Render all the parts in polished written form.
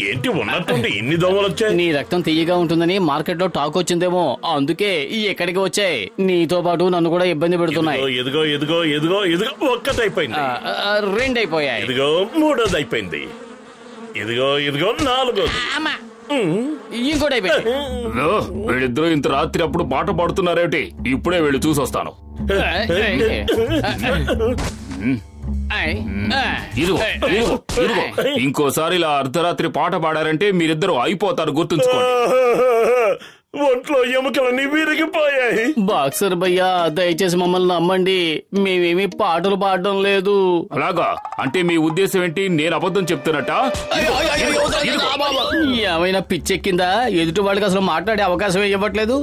ఏంటి ఉన్నట్టుండి ఎన్ని దోమలు వచ్చాయి? నీ రక్తం తీయగా ఉంటుందని మార్కెట్ లో టాక్ వచ్చిందేమో, అందుకే ఎక్కడికి వచ్చాయి. నీతో పాటు నన్ను కూడా ఇబ్బంది పెడుతున్నాయి. ఎదుగో ఎదుగో ఎదుగో ఎదుగో ఒక్కటైపోయింది, రెండైపోయాయి, ఇదిగో మూడోది అయిపోయింది, ఇదిగో ఇదిగో నాలుగోది, ఇంకోటి అయిపోయింది. వీళ్ళిద్దరూ ఇంత రాత్రి అప్పుడు పాట పాడుతున్నారేమిటి? ఇప్పుడే వెళ్ళి చూసొస్తాను. ఇంకోసారి ఇలా అర్ధరాత్రి పాట పాడారంటే మీరిద్దరు అయిపోతారు, గుర్తుంచుకోండి. ఒంట్లో ఎముకలన్నీ విరిగిపోయాయి. బాక్సర్ భయ్యా, దయచేసి మమ్మల్ని నమ్మండి, మేమేమి పాటలు పాడడం లేదు. అలాగా? అంటే మీ ఉద్దేశం ఏంటి? నేను అబద్ధం చెప్తున్నట్ట? ఏమైనా పిచ్చెక్కిందా? ఎదుటి వాళ్ళకి అసలు మాట్లాడే అవకాశం ఇవ్వట్లేదు.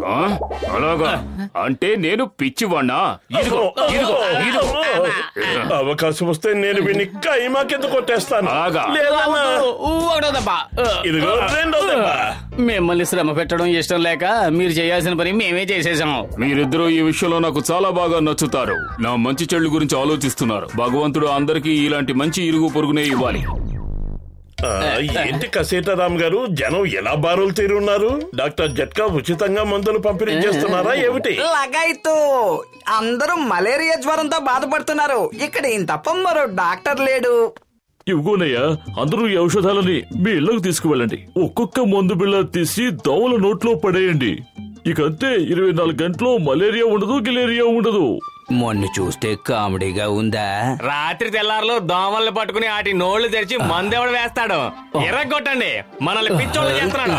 అలాగా? అంటే నేను పిచ్చివాణ్ణా? అవకాశం వస్తే నేను విని కైమా కింద కొట్టేస్తాను. అలాగా? ఇదిగో రెండో దెబ్బ. మిమ్మల్ని శ్రమ పెట్టడం ఇష్టం లేక మీరు చేయాల్సిన పని మేమే చేసేసాం. మీరిద్దరూ ఈ విషయంలో నాకు చాలా బాగా నచ్చుతారు. నా మంచి చెడు గురించి ఆలోచిస్తున్నారు. భగవంతుడు అందరికీ ఇలాంటి మంచి ఇరుగు పొరుగునే ఇవ్వాలి. ఏంటి కసేటరామ్ గారు, జనం ఎలా బారులు తీరున్నారు? డాక్టర్ జట్కా ఉచితంగా మందులు పంపిణీ చేస్తున్నారా ఏమిటి? లగాయితూ అందరూ మలేరియా జ్వరంతో బాధపడుతున్నారు. ఇక్కడ ఈయన తప్ప మరో డాక్టర్ లేడు. ఇవ్వనయ్యా, అందరూ ఈ ఔషధాలని మీ ఇళ్లకు తీసుకువెళ్ళండి. ఒక్కొక్క మందు బిళ్ళ తీసి దోమల నోట్లో పడేయండి. ఇకంతే, 24 గంటలు మలేరియా ఉండదు, గిలేరియా ఉండదు. మొన్ను చూస్తే కామెడీగా ఉందా? రాత్రి తెల్లారులో దోమల్ని పట్టుకుని వాటి నోళ్లు తెరిచి మందెవడు వేస్తాడు. ఎర్రగొట్టండి, మనల్ని పిచ్చోళ్ళు చేస్తున్నాడు.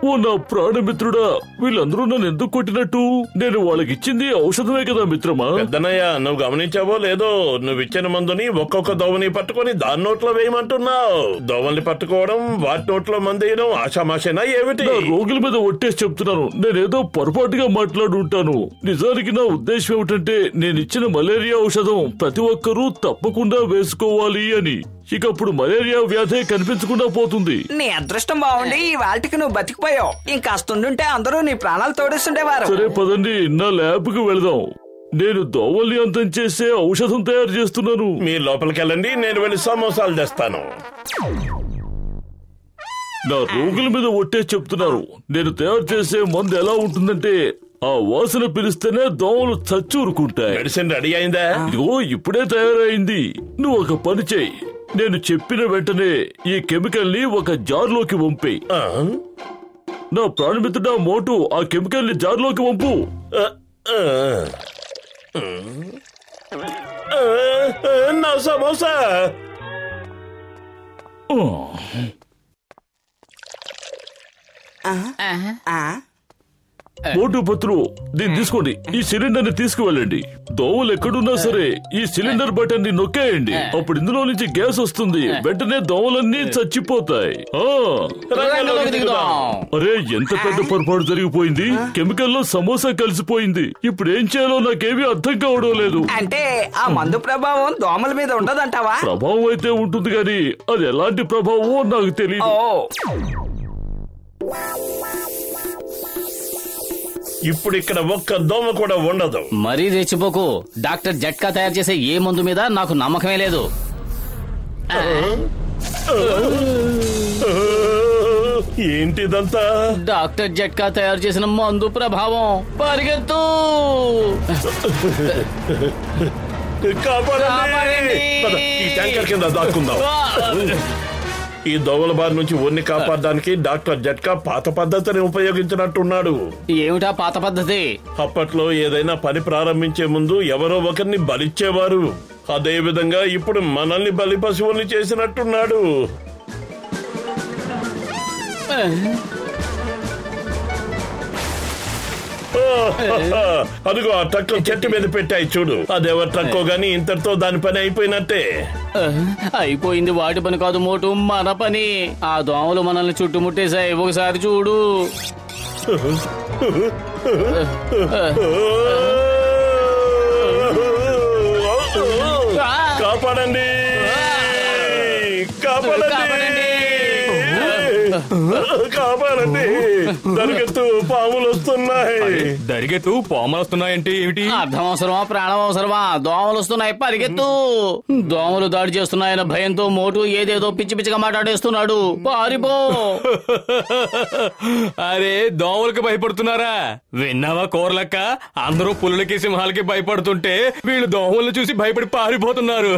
ఓ నా ప్రాణమిత్రుడా, వీళ్ళందరూ నన్ను ఎందుకు కొట్టినట్టు? నేను వాళ్ళకిచ్చింది ఔషధమే కదా మిత్రమా. పెద్దనయ్య, నువ్వు గమనించావో లేదో, నువ్వు ఇచ్చిన మందుని ఒక్కొక్క దోమని పట్టుకుని దాని నోట్లో వేయమంటున్నావు. దోమల్ని పట్టుకోవడం, వాటి నోట్లో మందేయడం ఆషామాషేనా ఏమిటి? రోగుల మీద ఒట్టేసి చెప్తున్నాను, నేనేదో పొరపాటుగా మాట్లాడుంటాను. నిజానికి నా ఉద్దేశం ఏమిటంటే, నేనిచ్చిన మలేరియా ఔషధం ప్రతి ఒక్కరూ తప్పకుండా వేసుకోవాలి అని. ఇకప్పుడు మలేరియా వ్యాధి కనిపించకుండా పోతుంది. నీ అదృష్టం బాగుండి ఈ వాటికి నువ్వు బతికిపోయావు. ఇంకాస్తుండుంటే అందరూ నీ ప్రాణాలు తోడిస్తుండేవారు. సరే పదండి, నా ల్యాబ్ కు వెళదాం. నేను దోమల్ని అంతం చేసే ఔషధం తయారు చేస్తున్నాను. మీరు లోపలికి వెళ్ళండి, నేను వెళ్ళి సమోసాలు తెస్తాను. నా రోగుల మీద ఒట్టే చెప్తున్నారు. నేను తయారు చేసే మందు ఎలా ఉంటుందంటే, ఆ వాసన పిలిస్తేనే దోమలు చచ్చూరుకుంటాయి. మెడిసిన్ రెడీ అయిందా? ఇదిగో ఇప్పుడే తయారైంది. నువ్వు ఒక పని చెయ్యి, నేను చెప్పిన వెంటనే ఈ కెమికల్ ని ఒక జార్లోకి వంపేయి. నా ప్రాణమిత్రుడా మోటు, ఆ కెమికల్ ని జార్లోకి వంపు. నా సమోసా. మోటు పత్రు, దీన్ని తీసుకోండి. ఈ సిలిండర్ ని తీసుకువెళ్ళండి. దోమలు ఎక్కడున్నా సరే ఈ సిలిండర్ బటన్ ని నొక్కేయండి. అప్పుడు ఇందులో నుంచి గ్యాస్ వస్తుంది. వెంటనే దోమలన్నీ చచ్చిపోతాయి. అరే, ఎంత పెద్ద పొరపాటు జరిగిపోయింది. కెమికల్ లో సమోసా కలిసిపోయింది. ఇప్పుడు ఏం చేయాలో నాకేమీ అర్థం కావడం లేదు. అంటే ఆ మందు ప్రభావం దోమల మీద ఉండదంటావా? ప్రభావం అయితే ఉంటుంది గాని అది ఎలాంటి ప్రభావమో నాకు తెలియదు. ఇప్పుడు ఇక్కడ ఒక్క దోమ కూడా ఉండదు. మరీ రెచ్చిపోకు. డాక్టర్ జట్కా తయారు చేసే ఏ మందు మీద నాకు నమ్మకమే లేదు. ఏంటిదంతా? డాక్టర్ జట్కా తయారు చేసిన మందు ప్రభావం. పరిగెత్తు! కాపాడండి! ఈ ట్యాంకర్ కింద దాక్కుందాం. ఈ దోమల బారి నుంచి ఊరిని కాపాడడానికి డాక్టర్ జట్కా పాత పద్ధతిని ఉపయోగించినట్టున్నాడు. ఏమిటా పాత పద్ధతి? అప్పట్లో ఏదైనా పని ప్రారంభించే ముందు ఎవరో ఒకరిని బలిచ్చేవారు. అదే విధంగా ఇప్పుడు మనల్ని బలి పశువుల్ని చేసినట్టున్నాడు. అదిగో ఆ ట్రక్ చెట్టు మీద పెట్టాయి చూడు. అదెవరు ట్రక్కో గాని ఇంతటితో దాని పని అయిపోయినట్టే. అయిపోయింది వాటి పని కాదు మోటు, మన పని. ఆ దోమలు మనల్ని చుట్టుముట్టేశాయి. ఒకసారి చూడు. కాపాడండి, కాపాడండి! కాపాడండి, దరికెత్తు పాములు వస్తున్నాయి. దరిగెత్తు పాములు వస్తున్నాయంటే ఏమిటి? అర్థం అవసరమా ప్రాణం అవసరమా? దోమలు వస్తున్నాయి, పరిగెత్తు. దోమలు దాడి చేస్తున్నాయన్న భయంతో మోటు ఏదేదో పిచ్చి పిచ్చిగా మాట్లాడేస్తున్నాడు. పారిపో. అరే దోమలకి భయపడుతున్నారా? విన్నావా కోరలక్క? అందరూ పులులకి సింహాలకి భయపడుతుంటే వీళ్ళు దోమలను చూసి భయపడి పారిపోతున్నారు.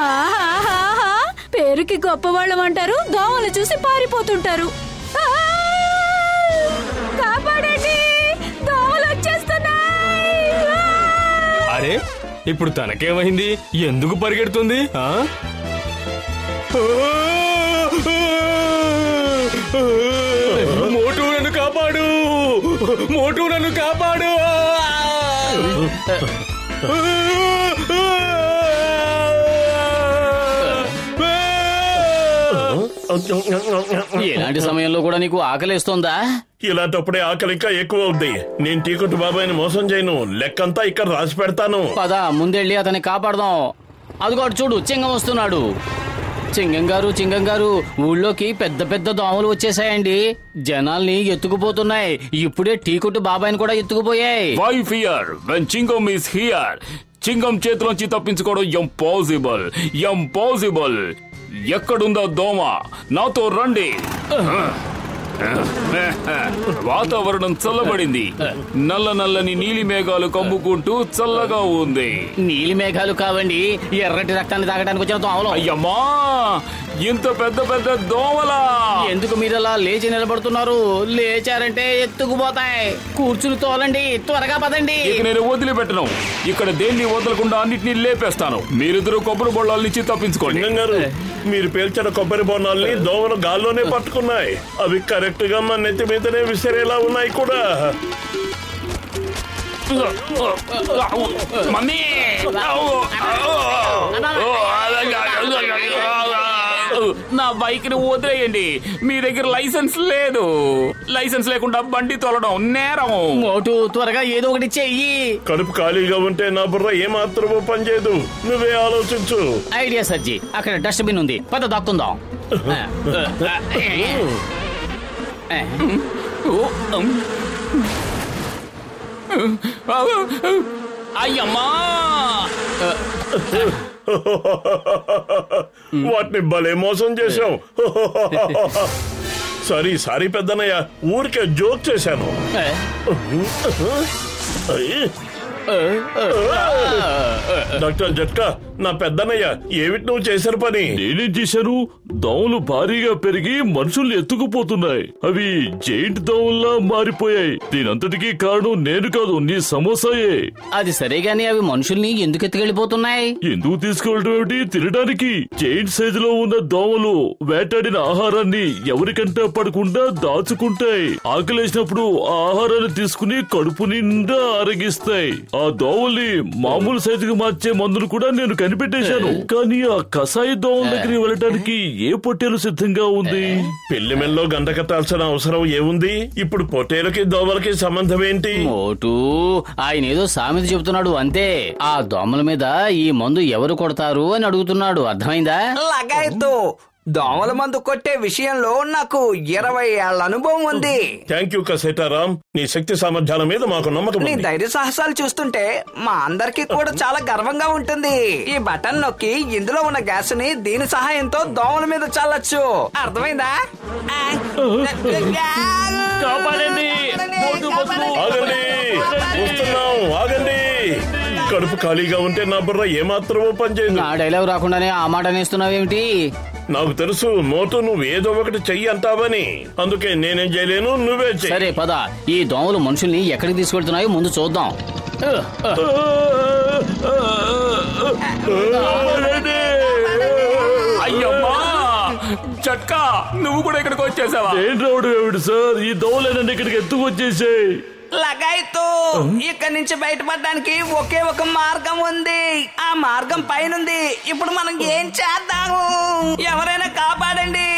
ఆహాహాహా. పేరుకి గొప్పవాళ్ళం అంటారు, దోమలు చూసి పారిపోతుంటారు. కాపాడండి, దోమలు వచ్చేస్తున్నాయి. అరే ఇప్పుడు తనకేమైంది? ఎందుకు పరిగెడుతుంది? మోటు నన్ను కాపాడు, మోటు నన్ను కాపాడు. ఇలాంటి సమయంలో కూడా నీకు ఆకలిస్తుందా? ఇలాంటప్పుడే ఆకలి ఇంకా ఎక్కువ అవుద్ది. నేను టీకొట్టు బాబాయిని మోసం చేయను, లెక్కంతా ఇక్కడ రాసి పెడతాను. పద ముందెళ్ళి అతన్ని కాపాడదాం. అదిగో చూడు, చింగం వస్తున్నాడు. చింగం గారు ఊళ్ళోకి పెద్ద పెద్ద దోమలు వచ్చేసాయండి. జనాల్ని ఎత్తుకుపోతున్నాయి. ఇప్పుడే టీకొట్టు బాబాయిని కూడా ఎత్తుకుపోయాయి. Why fear when Chingam is here? చింగం చేతిలోంచి తప్పించుకోవడం ఇంపాసిబుల్, ఇంపాసిబుల్. ఎక్కడుందో దోమ? నాతో రండి. వాతావరణం చల్లబడింది. నల్ల నల్లని నీలి మేఘాలు కమ్ముకుంటూ చల్లగా ఉంది. నీలి మేఘాలు కావండి, ఎర్రటి రక్తాన్ని తాగడానికి వచ్చిన దోమలు. అయ్యమ్మా, ఇంత పెద్ద పెద్ద దోమలా! ఎందుకు మీరలా లేచి నిలబడుతున్నారు? లేచారంటే ఎత్తుకుపోతాయి. కూర్చుని తోలండి, త్వరగా పదండి. ఇక నేను వదిలిపెట్టను. ఇక్కడ దేన్ని వదలకుండా అన్నిటినీ లేపేస్తాను. మీరిద్దరు కొబ్బరి బొళ్ళాల నుంచి తప్పించుకోండి. గారు, మీరు పేల్చిన కొబ్బరి బొన్నాల్ని దోమలు గాల్లోనే పట్టుకున్నాయి. అవి కరెక్ట్ గా మన నెత్తి మీదనే విసిరేలా ఉన్నాయి కూడా. మమ్మీ, నా బైక్ ని వదిలేయండి. మీ దగ్గర లైసెన్స్ లేదు. లైసెన్స్ లేకుండా బండి తోలడం నేరం. మోటు, త్వరగా ఏదో ఒకటి చెయ్యి. కడుపు ఖాళీగా ఉంటే నా బుర్ర ఏమాత్రమూ పనిచేయదు. నువ్వే ఆలోచించు. ఐడియా సజ్జి, అక్కడ డస్ట్బిన్ ఉంది, పద దాక్కుందాం. అయ్యమ్మా, వాటిని భలే మోసం చేశాం. సారీ పెద్దనయ్య, ఊరికే జోక్ చేశాను. డాక్టర్ జట్కా, నా పెద్దనయ్య, ఏమిటి నువ్వు చేశారు పని? నేనేం చేశాను? దోమలు భారీగా పెరిగి మనుషుల్ని ఎత్తుకుపోతున్నాయి. అవి జైంట్ దోమల్లా మారిపోయాయి. దీనంతటికీ కారణం నేను కాదు, నీ సమోసాయే. అది సరే గాని అవి మనుషుల్ని ఎందుకు ఎత్తుకెళ్లిపోతున్నాయి? ఎందుకు తీసుకెళ్ళడం ఏమిటి? తినడానికి. జైంట్ సైజులో ఉన్న దోమలు వేటాడిన ఆహారాన్ని ఎవరికంటే పడకుండా దాచుకుంటాయి. ఆకలేసినప్పుడు ఆ ఆహారాన్ని తీసుకుని కడుపు నిండా ఆరగిస్తాయి. ఆ దోమల్ని మామూలు సైజుకు మార్చే మందును కూడా నేను కనిపెట్టేశాను. కానీ ఆ కషాయ దోమల దగ్గరికి వెళ్ళటానికి ఏ పొట్టేలు సిద్ధంగా ఉంది? పెళ్లి మెల్లో గంట కట్టాల్సిన అవసరం ఏముంది? ఇప్పుడు పొట్టేలకి దోమలకి సంబంధం ఏంటి? మోటు, ఆయన ఏదో సామెత చెబుతున్నాడు అంతే. ఆ దోమల మీద ఈ మందు ఎవరు కొడతారు అని అడుగుతున్నాడు. అర్థమైందా? లగాయత్తు, దోమల మందు కొట్టే విషయంలో నాకు 20 ఏళ్ల అనుభవం ఉంది. థ్యాంక్ యూ కసేటారాం. నీ శక్తి సామర్థ్యాల మీద మాకు నమ్మకం నీ ఉంది. ధైర్య సాహసాలు చూస్తుంటే మా అందరికి కూడా చాలా గర్వంగా ఉంటుంది. ఈ బటన్ నొక్కి ఇందులో ఉన్న గ్యాస్ ని దీని సహాయంతో దోమల మీద చల్లొచ్చు. అర్థమైందా? కాపాడండి. ఆగండి, వస్తున్నాం, ఆగండి. కడుపు ఖాళీగా ఉంటే నా బుర్ర ఏమాత్రమూ పనిచేయదు. నా డైలాగ్ రాకుండానే ఆ మాట అనేస్తున్నావేమిటి? నాకు తెలుసు మోటు, నువ్వు ఏదో ఒకటి చెయ్యి అంటావని. అందుకే నేనేం చేయలేను, నువ్వే చెయ్యి. సరే పద, ఈ దోమలు మనుషుల్ని ఎక్కడికి తీసుకెళ్తున్నాయో ముందు చూద్దాం. అయ్యమ్మా, చట్కా, నువ్వు కూడా ఇక్కడికి వచ్చేసావా? ఏం రావడం ఏమిటి సార్? ఈ దోమలన్నీ ఇక్కడికి ఎత్తుకొచ్చేసాయి. లగాయత్తు, ఇక్కడి నుంచి బయటపడడానికి ఒకే ఒక మార్గం ఉంది. ఆ మార్గం పైనుంది. ఇప్పుడు మనం ఏం చేద్దాము? ఎవరైనా కాపాడండి.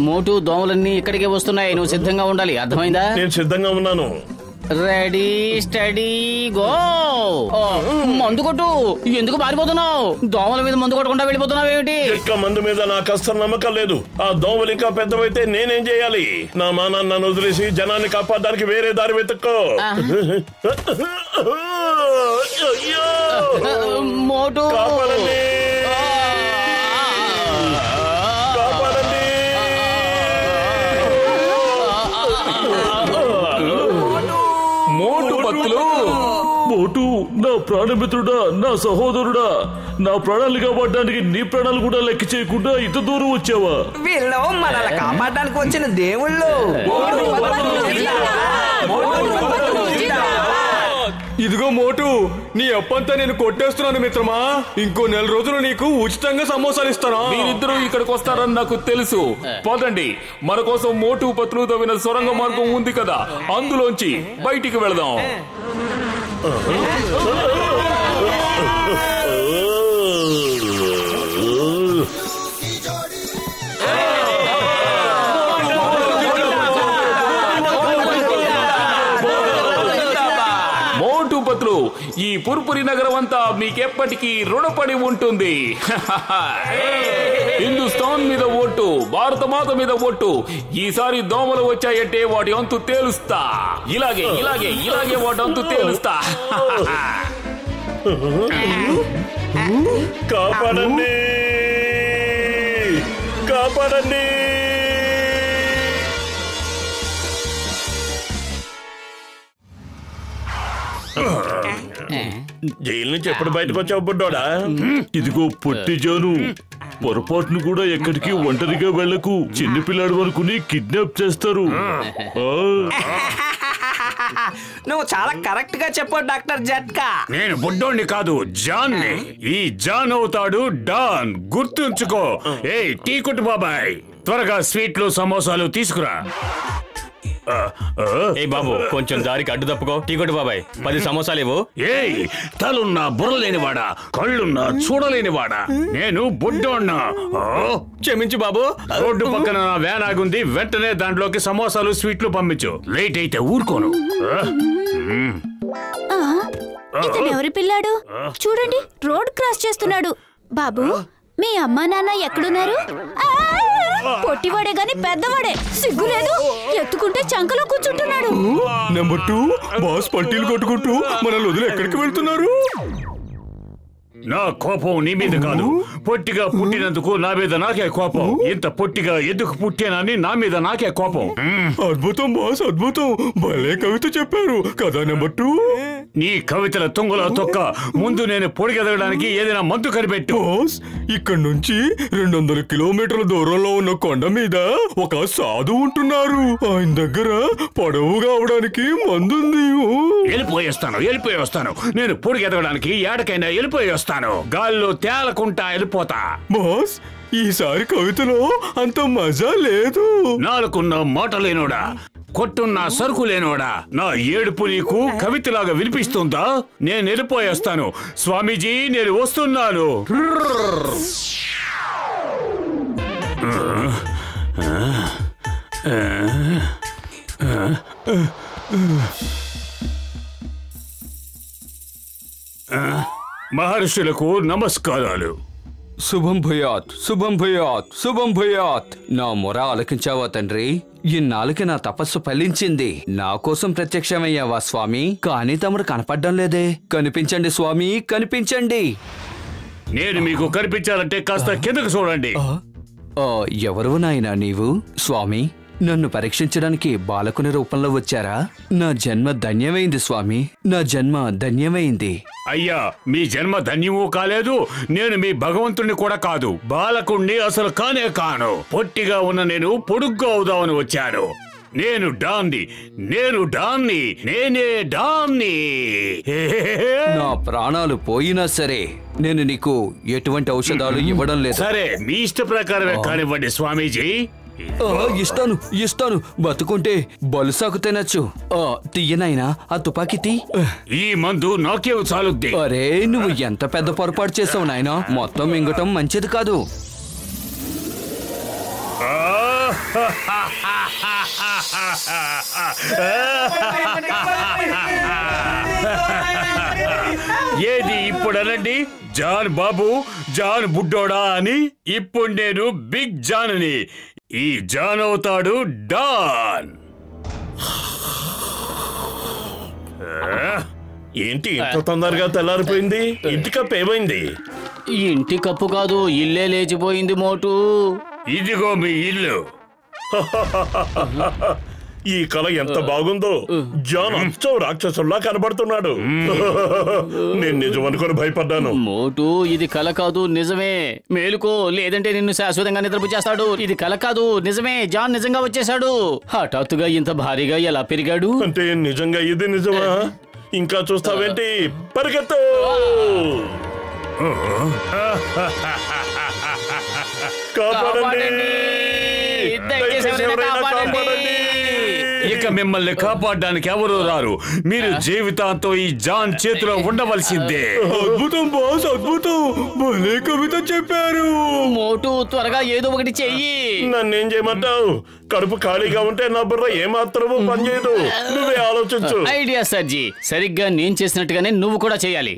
మోటు, దోమలన్నీ ఇక్కడికే వస్తున్నాయి. నువ్వు సిద్ధంగా ఉండాలి. అర్థమైందా? నేను సిద్ధంగా ఉన్నాను. Ready steady go. మందు కొట్టు. ఎందుకు పారిపోతున్నావు? దోమల మీద మందు కొట్టకుండా వెళ్ళిపోతున్నావు ఏమిటి? ఇక్క మందు మీద నాకు అస్సలు నమ్మకం లేదు. ఆ దోమలు ఇంకా పెద్దవైతే నేనేం చేయాలి? నా మానాన్ని నన్ను వదిలేసి జనాన్ని కాపాడడానికి వేరే దారి వెతుక్కో. మోటు కాపాడండి, కాపాడండి. మోటు పత్తులు. మోటు, నా ప్రాణమిత్రుడా, నా సహోదరుడా, నా ప్రాణాలు కాపాడడానికి నీ ప్రాణాలు కూడా లెక్క చేయకుండా ఇంత దూరం వచ్చావా? వీళ్ళు మనల్ని కాపాడడానికి వచ్చిన దేవుళ్ళు. ఇదిగో మోటు, నీ అప్పంతా నేను కొట్టేస్తున్నాను మిత్రమా. ఇంకో 4 రోజులు నీకు ఉచితంగా సమోసాలు ఇస్తాను. మీరిద్దరూ ఇక్కడికి వస్తారని నాకు తెలుసు. పదండి, మన కోసం మోటు పత్తులు తవ్విన సొరంగ మార్గం ఉంది కదా, అందులోంచి బయటికి వెళదాం. మోటు పత్తులు, ఈ పుర్పురి నగరం అంతా మీకెప్పటికీ రుణపడి ఉంటుంది. హిందుస్థాన్ మీద ఓటు, భారత మాత మీద ఓటు. ఈసారి దోమలు వచ్చాయంటే వాటి అంతు తేలుస్తా. ఇలాగే ఇలాగే ఇలాగే వాటి అంతు తేలుస్తా. కాపాడండి, కాపాడండి. జైలు నుంచి ఎప్పుడు బయటకు వచ్చావు బుడ్డోడా? ఇదిగో పొట్టి జాను, పొరపాటును కూడా ఎక్కడికి ఒంటరిగా వెళ్లకు. చిన్నపిల్లాడు అనుకుని కిడ్నాప్ చేస్తారు. నువ్వు చాలా కరెక్ట్ గా చెప్పావు డాక్టర్ జట్కా. నేను బుడ్డోణ్ణి కాదు, జాన్ని. ఈ జాన్ అవుతాడు డాన్, గుర్తుంచుకో. ఏ టీ కొట్టు బాబాయ్, త్వరగా స్వీట్లు సమోసాలు తీసుకురా. ఏ బాబు, కొంచెం దారికి అడ్డు తప్పుకో. టీ కొట్టు బాబాయ్, 10 సమోసాలు ఇవ్వు. ఏయ్, తలున్నా బుర్రలేనివాడా, కళ్ళున్నా చూడలేనివాడా, నేను బుడ్డోన్నా. క్షమించు బాబు. రోడ్డు పక్కన నా వ్యాన్ ఆగుంది, వెంటనే దాంట్లోకి సమోసాలు స్వీట్లు పంపించు. లేట్ అయితే ఊరుకోను. ఇతను ఎవరి పిల్లాడు? చూడండి, రోడ్ క్రాస్ చేస్తున్నాడు. బాబు, మీ అమ్మా నాన్న ఎక్కడున్నారు? పొట్టివాడే గాని పెద్దవాడే, సిగ్గులేదు. ఎత్తుకుంటే చంకలో కూర్చుంటున్నాడు. నెంబర్ 2 బాస్ పల్టీలు కొట్టుకుంటూ మనల్ని వదిలి ఎక్కడికి వెళ్తున్నారు? నా కోపం నీ మీద కాదు, పొట్టిగా పుట్టినందుకు నా మీద నాకే కోపం. ఇంత పొట్టిగా ఎందుకు పుట్టానని నా మీద నాకే కోపం. అద్భుతం బాస్, అద్భుతం. భలే కవిత చెప్పారు కదా నెంబర్ 2. నీ కవితల తుంగల తొక్క. ముందు నేను పొడిగెదగడానికి ఏదైనా మందు కనిపెట్టు. బాస్, ఇక్కడ నుంచి 200 కిలోమీటర్ల దూరంలో ఉన్న కొండ మీద ఒక సాధు ఉంటున్నారు. ఆయన దగ్గర పొడవుగా అవడానికి మందుంది. వెళ్ళిపోయి వస్తాను. నేను పొడిగెదగడానికి ఏడకైనా వెళ్ళిపోయి వస్తాను. గాల్లో తేలకుంటా వెళ్ళిపోతా. బాస్, ఈసారి కవితలో అంత మజా లేదు. నాలుగున్న మాట లేనోడా, కొట్టున్న సరుకు లేనోడా, నా ఏడుపు నీకు కవితలాగా వినిపిస్తుందా? నేను వెళ్ళిపోయేస్తాను. స్వామీజీ, నేను వస్తున్నాను. మహర్షులకు నమస్కారాలు. శుభం భూయాత్, శుభం భూయాత్, శుభం భూయాత్. నా మొర ఆలకించావా తండ్రి? ఇన్నాళ్ళకి నా తపస్సు ఫలించింది. నా కోసం ప్రత్యక్షమయ్యావా స్వామి? కానీ తమరు కనపడ్డం లేదే. కనిపించండి స్వామి, కనిపించండి. నేను మీకు కనిపించాలంటే కాస్త కిందకు చూడండి. ఎవరు నాయనా నీవు? స్వామి, నన్ను పరీక్షించడానికి బాలకుని రూపంలో వచ్చారా? నా జన్మ ధన్యమైంది స్వామి, నా జన్మ ధన్యమైంది. అయ్యా, మీ జన్మ ధన్యమూ కాలేదు, నేను మీ భగవంతుణ్ణి కూడా కాదు, బాలకుణ్ణి అసలు కానే కాను. పొట్టిగా ఉన్న నేను పొడుగ్గా అవుదామని వచ్చాను. నేను డాన్ని, నేనే డాన్ని. నా ప్రాణాలు పోయినా సరే నేను నీకు ఎటువంటి ఔషధాలు ఇవ్వడం లేదు. సరే, మీ ఇష్ట ప్రకారమే కానివ్వండి స్వామీజీ. ఇస్తాను. బతుకుంటే బలుసాకు తినచ్చు. తీయనైనా ఆ తుపాకీ తీ. ఈ మందు నాకేం చాలుద్ది. అరే, నువ్వు ఎంత పెద్ద పొరపాటు చేసావు నాయనా. మొత్తం మింగటం మంచిది కాదు. ఏది ఇప్పుడు అనండి, జాన్ బాబు, జాన్ బుడ్డోడా అని. ఇప్పుడు నేను బిగ్ జాన్ అని. ఈ జాన్ అవుతాడు డాన్. ఏంటి ఇంత తొందరగా తెల్లారిపోయింది? ఇంటి కప్పు ఏమైంది? ఇంటి కప్పు కాదు, ఇల్లే లేచిపోయింది మోటు. ఇదిగో మీ ఇల్లు. ఈ కళ ఎంత బాగుందో. జాన్ అచ్చం రాక్షసుల్లా కనబడుతున్నాడు. నేను నిజం అనుకుని భయపడ్డాను. మోటు, ఇది కల కాదు, నిజమే. మేలుకో, లేదంటే నిన్ను శాశ్వతంగా నిద్రపుచ్చేస్తాడు. ఇది కల కాదు, నిజమే. జాన్ నిజంగా వచ్చేసాడు. హఠాత్తుగా ఇంత భారీగా ఎలా పెరిగాడు? అంటే నిజంగా ఇది నిజమా? ఇంకా చూస్తావేంటి? పరిగెత్తు! కాపాడండి! దయచేసి ఎవరైనా కాపాడండి! ఇక మిమ్మల్ని కాపాడడానికి ఎవరు రారు. మీరు జీవితాంతం ఈ జాన్ చేతిలో ఉండవలసిందే. అద్భుతం బాస్, అద్భుతం. భలే కవిత చెప్పారు. మోటు, త్వరగా ఏదో ఒకటి చెయ్యి. నన్నేం చేయమంటావు? కడుపు ఖాళీగా ఉంటే నా బుర్ర ఏమాత్రమూ పనిచేయదు. నువ్వే ఆలోచించు. ఐడియా సర్జీ. సరిగ్గా నేను చేసినట్టుగానే నువ్వు కూడా చేయాలి.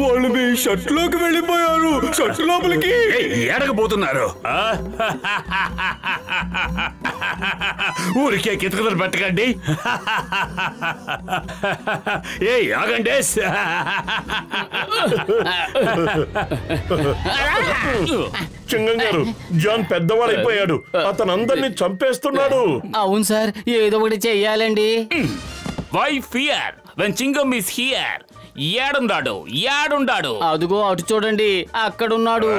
వాళ్ళు మీ షర్ట్ లోకి వెళ్ళిపోయారు. షర్ట్ లోపలికి ఎడకపోతున్నారు. ఊరికే కితకలు పెట్టకండి. ఏ ఆగండి. చింగం గారు, జాన్ పెద్దవాడైపోయాడు. అతను అందరినీ చంపేస్తున్నాడు. అవును సార్, ఏదో ఒకటి చెయ్యాలండి. Why fear when Chingam is here? ఏడుండాడు? అదుగో అటు చూడండి, అక్కడున్నాడు.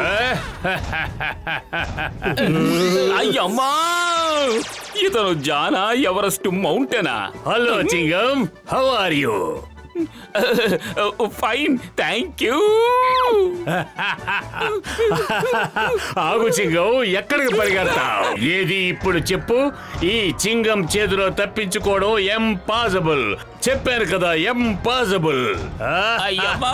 అయ్యమ్మా, ఇతను జానా ఎవరెస్ట్ మౌంటైనా? Hello Chingam, how are you? Fine, thank you. ఆగు చింగం, ఎక్కడికి పరిగెడతావు? ఏది ఇప్పుడు చెప్పు. ఈ చింగం చేతిలో తప్పించుకోవడం ఇంపాసిబుల్. చెప్పాను కదా, ఇంపాసిబుల్. అయ్యమ్మా.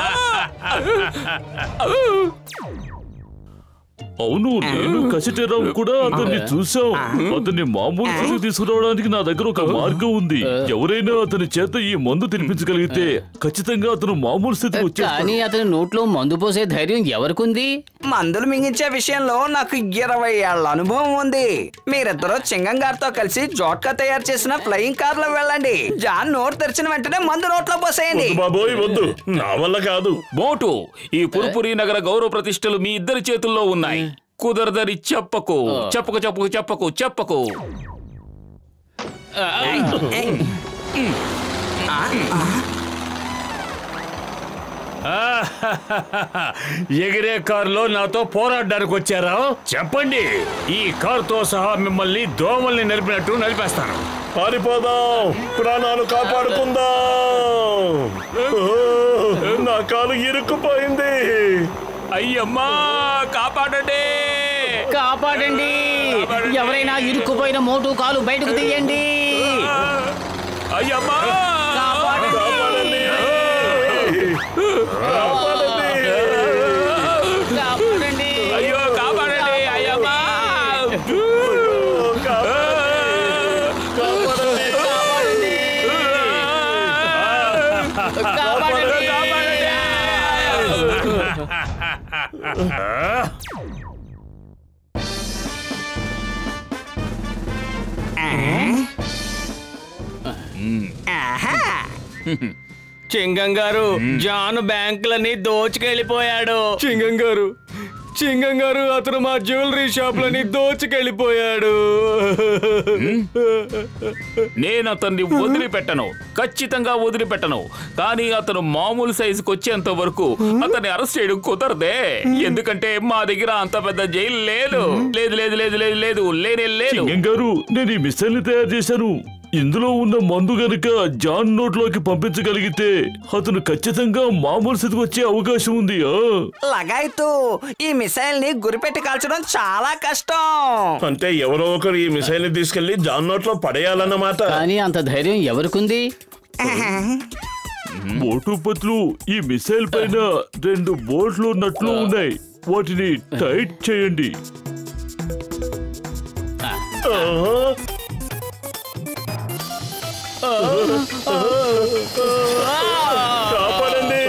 అవును, నేను కసిటేరాం కూడా అతన్ని చూసాం. అతన్ని మామూలు స్థితికి తీసుకురావడానికి నా దగ్గర ఒక మార్గం ఉంది. ఎవరైనా అతని చేత ఈ మందు తినిపించగలిగితే ఖచ్చితంగా అతను మామూలు స్థితికి వచ్చేస్తాడు. కానీ అతని నోట్లో మందు పోసే ధైర్యం ఎవరికుంది? మందులు మింగించే విషయంలో నాకు 20 ఏళ్ల అనుభవం ఉంది. మీరిద్దరూ చింగం గారితో కలిసి జోట్కా తయారు చేసిన ఫ్లయింగ్ కార్ లో వెళ్ళండి. జాన్ నోరు తెరిచిన వెంటనే మందు నోట్లో పోసేయండి. బాబోయ్, వద్దు, నా వల్ల కాదు. మోటు, ఈ పురుపురి నగర గౌరవ ప్రతిష్టలు మీ ఇద్దరి చేతుల్లో ఉన్నాయి. కుదరదని చెప్పకు. ఎగిరే కారులో నాతో పోరాడడానికి వచ్చారా? చెప్పండి. ఈ కారుతో సహా మిమ్మల్ని దోమల్ని నలిపినట్టు నలిపేస్తాను. పారిపోదాం, ప్రాణాలు కాపాడుకుందాం. నా కాలు ఇరుక్కుపోయింది. అయ్యమ్మా, కాపాడండి! ఎవరైనా ఇరుక్కుపోయిన మోటు కాలు బయటకు తీయండి. అయ్యమ్మా, కాపాడండి. అయ్యో, కాపాడండి! అయ్యమ్మా, చింగం గారు, జాన్ బ్యాంకులని దోచుకెళ్ళిపోయాడు. చింగం గారు, అతను మా జ్యువెలరీ షాప్లని దోచుకెళ్ళిపోయాడు. నేను అతన్ని వదిలిపెట్టను, ఖచ్చితంగా వదిలిపెట్టను. కానీ అతను మామూలు సైజుకి వచ్చేంత వరకు అతన్ని అరెస్ట్ చేయడం కుదరదే. ఎందుకంటే మా దగ్గర అంత పెద్ద జైలు లేదు. లేనే లేదు. చింగం గారు, నేను ఈ మిసైల్ ని తయారు చేశాను. ఇందులో ఉన్న మందు గనుక జాన్ నోట్లోకి పంపించగలిగితే అతను ఖచ్చితంగా మామూలు స్థితికి వచ్చే అవకాశం ఉంది. లగాయితూ, ఈ మిసైల్ ని గురిపెట్టి కాల్చడం చాలా కష్టం. అంటే ఎవరో ఒకరు ఈ మిసైల్ ని తీసుకెళ్లి జాన్ నోట్లో పడేయాలన్నమాట. కానీ అంత ధైర్యం ఎవరికుంది? మోటు పత్లు, ఈ మిసైల్ పైన 2 బోల్ట్లు నట్లు ఉన్నాయి. వాటిని టైట్ చేయండి. కాపాడండి.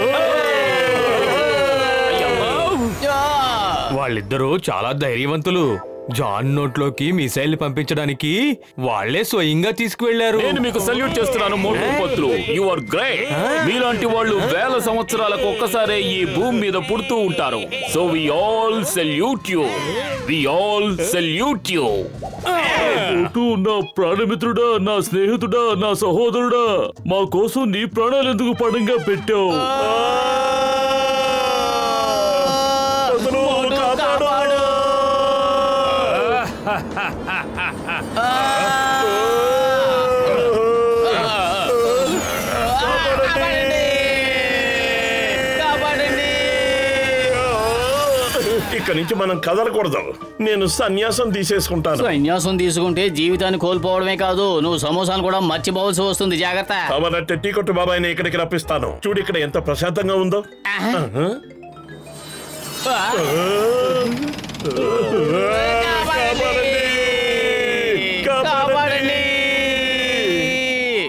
వాళ్ళిద్దరూ చాలా ధైర్యవంతులు. జాన్ నోట్లోకి మిసైల్ పంపించడానికి వాళ్లే స్వయంగా తీసుకువెళ్లారు. నేను మీకు సల్యూట్ చేస్తున్నాను Motu Patlu. You are great. మీలాంటి వాళ్ళు వేల సంవత్సరాలకు ఒక్కసారే ఈ భూమి మీద పుడుతూ ఉంటారు. So we all salute you. We all salute you. Motu, నా ప్రాణమిత్రుడా, నా స్నేహితుడా, నా సహోదరుడా, మా కోసం నీ ప్రాణాలు ఎందుకు పణంగా పెట్టావు? ఇక్కడి నుంచి మనం కదలకూడదు. నేను సన్యాసం తీసేసుకుంటాను. సన్యాసం తీసుకుంటే జీవితాన్ని కోల్పోవడమే కాదు, నువ్వు సమోసాను కూడా మర్చిపోవలసి వస్తుంది. జాగ్రత్త. కావాలంటే టీ కొట్టు బాబాయ్ని ఇక్కడికి రప్పిస్తాను. చూడు ఇక్కడ ఎంత ప్రశాంతంగా ఉందో.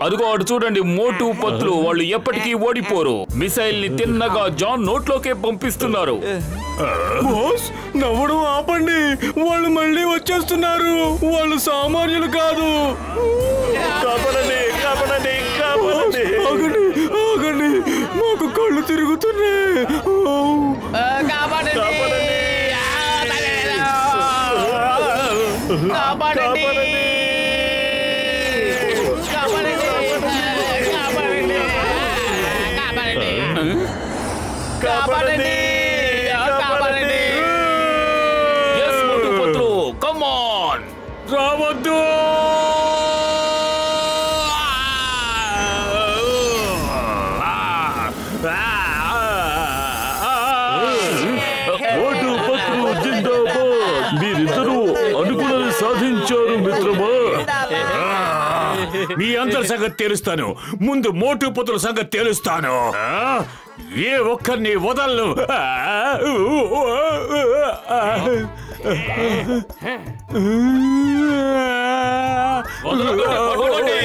అదిగో అటు చూడండి మోటు పత్లు. వాళ్ళు ఎప్పటికీ ఓడిపోరు. మిసైల్ ని తిన్నగా జాన్ నోట్లోకే పంపిస్తున్నారు. బాస్, నవ్వడం ఆపండి. వాళ్ళు మళ్ళీ వచ్చేస్తున్నారు. వాళ్ళు సామాన్యులు కాదు. కాపాడండి, కాపాడండి, కాపాడండి. ఆగండి, ఆగండి, మాకు కళ్ళు తిరుగుతున్నాయి. కాపాడండి. కాపాడండి, కాపాడండి. Yes, Motu Patlu, come on. రావద్దు. మోటు పత్లు జిందాబాద్. మీరిద్దరూ అనుకున్నది సాధించారు మిత్రమా. మీ అందరి సంగతి తెలుస్తాను. ముందు మోటు పత్రుల సంగతి తెలుస్తాను. ఏ ఒక్కరిని వదలను. వదలండి.